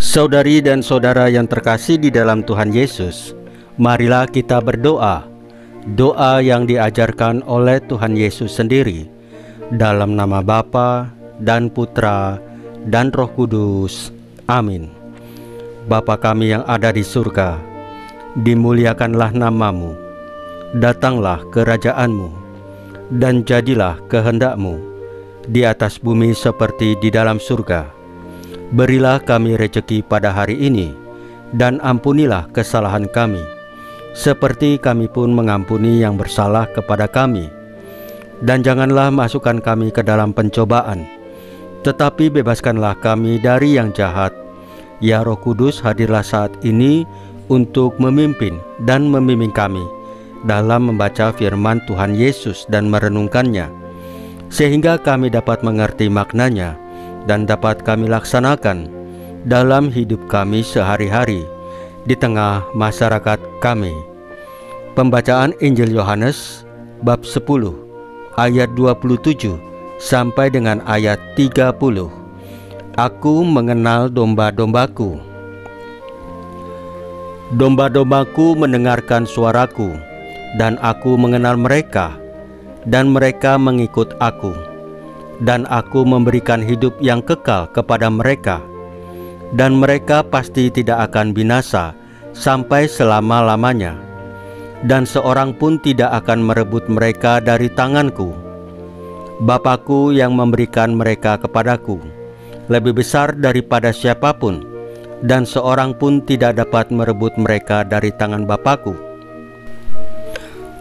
Saudari dan saudara yang terkasih di dalam Tuhan Yesus, marilah kita berdoa. Doa yang diajarkan oleh Tuhan Yesus sendiri, dalam nama Bapa dan Putra dan Roh Kudus. Amin. Bapa kami yang ada di surga, dimuliakanlah namamu. Datanglah kerajaan-Mu, dan jadilah kehendak-Mu di atas bumi seperti di dalam surga. Berilah kami rejeki pada hari ini, dan ampunilah kesalahan kami, seperti kami pun mengampuni yang bersalah kepada kami. Dan janganlah masukkan kami ke dalam pencobaan, tetapi bebaskanlah kami dari yang jahat. Ya Roh Kudus, hadirlah saat ini untuk memimpin dan membimbing kami dalam membaca firman Tuhan Yesus dan merenungkannya, sehingga kami dapat mengerti maknanya dan dapat kami laksanakan dalam hidup kami sehari-hari di tengah masyarakat kami. Pembacaan Injil Yohanes bab 10 ayat 27 sampai dengan ayat 30. Aku mengenal domba-dombaku. Domba-dombaku mendengarkan suaraku, dan aku mengenal mereka, dan mereka mengikut aku. Dan aku memberikan hidup yang kekal kepada mereka, dan mereka pasti tidak akan binasa sampai selama-lamanya, dan seorang pun tidak akan merebut mereka dari tanganku. Bapakku yang memberikan mereka kepadaku lebih besar daripada siapapun, dan seorang pun tidak dapat merebut mereka dari tangan Bapakku.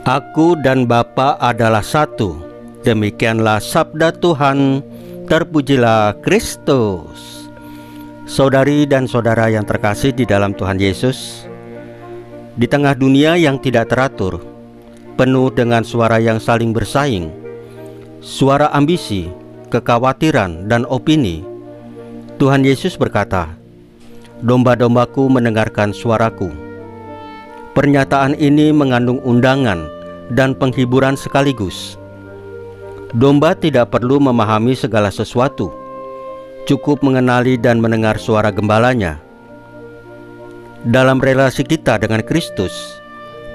Aku dan Bapa adalah satu. Demikianlah sabda Tuhan. Terpujilah Kristus. Saudari dan saudara yang terkasih di dalam Tuhan Yesus, di tengah dunia yang tidak teratur, penuh dengan suara yang saling bersaing, suara ambisi, kekhawatiran, dan opini, Tuhan Yesus berkata, "Domba-dombaku mendengarkan suaraku." Pernyataan ini mengandung undangan dan penghiburan sekaligus. Domba tidak perlu memahami segala sesuatu, cukup mengenali dan mendengar suara gembalanya. Dalam relasi kita dengan Kristus,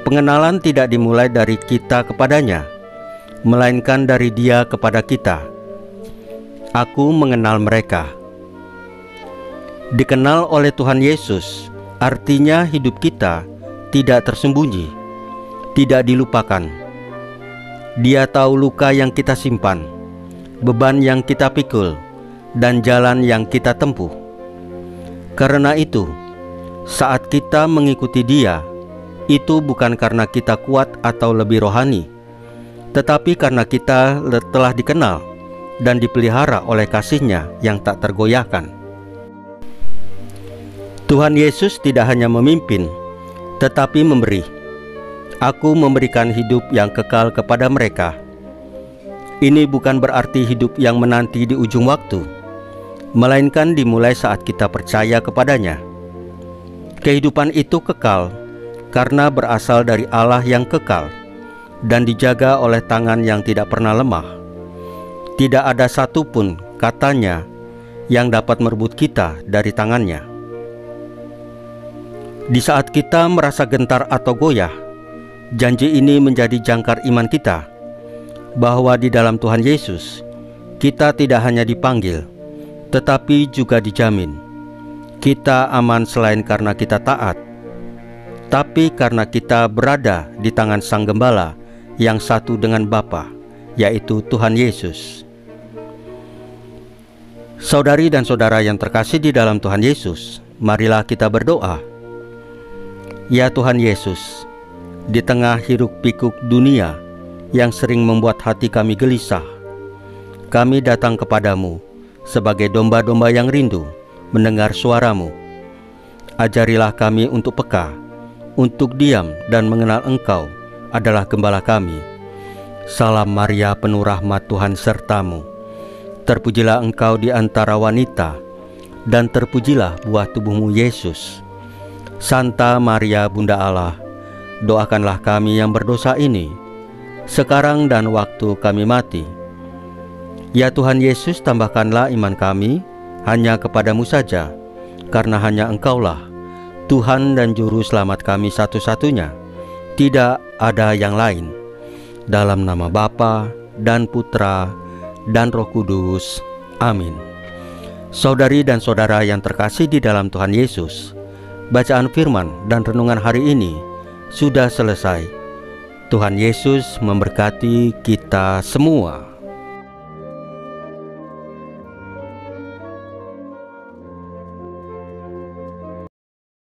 pengenalan tidak dimulai dari kita kepadanya, melainkan dari Dia kepada kita. Aku mengenal mereka. Dikenal oleh Tuhan Yesus artinya hidup kita tidak tersembunyi, tidak dilupakan. Dia tahu luka yang kita simpan, beban yang kita pikul, dan jalan yang kita tempuh. Karena itu, saat kita mengikuti Dia, itu bukan karena kita kuat atau lebih rohani, tetapi karena kita telah dikenal dan dipelihara oleh kasih-Nya yang tak tergoyahkan. Tuhan Yesus tidak hanya memimpin, tetapi memberi. Aku memberikan hidup yang kekal kepada mereka. Ini bukan berarti hidup yang menanti di ujung waktu, melainkan dimulai saat kita percaya kepadanya. Kehidupan itu kekal karena berasal dari Allah yang kekal dan dijaga oleh tangan yang tidak pernah lemah. Tidak ada satupun, katanya, yang dapat merebut kita dari tangannya. Di saat kita merasa gentar atau goyah, janji ini menjadi jangkar iman kita, bahwa di dalam Tuhan Yesus, kita tidak hanya dipanggil, tetapi juga dijamin. Kita aman selain karena kita taat, tapi karena kita berada di tangan Sang Gembala yang satu dengan Bapa, yaitu Tuhan Yesus. Saudari dan saudara yang terkasih di dalam Tuhan Yesus, marilah kita berdoa. Ya Tuhan Yesus, di tengah hiruk-pikuk dunia yang sering membuat hati kami gelisah, kami datang kepadamu sebagai domba-domba yang rindu mendengar suara-Mu. Ajarilah kami untuk peka, untuk diam dan mengenal Engkau adalah Gembala kami. Salam Maria, penuh rahmat, Tuhan serta-Mu. Terpujilah Engkau di antara wanita, dan terpujilah buah tubuh-Mu Yesus. Santa Maria, Bunda Allah, doakanlah kami yang berdosa ini, sekarang dan waktu kami mati. Ya Tuhan Yesus, tambahkanlah iman kami hanya kepadamu saja, karena hanya Engkaulah Tuhan dan Juru Selamat kami satu-satunya. Tidak ada yang lain. Dalam nama Bapa dan Putra dan Roh Kudus. Amin. Saudari dan saudara yang terkasih di dalam Tuhan Yesus, bacaan firman dan renungan hari ini sudah selesai. Tuhan Yesus memberkati kita semua.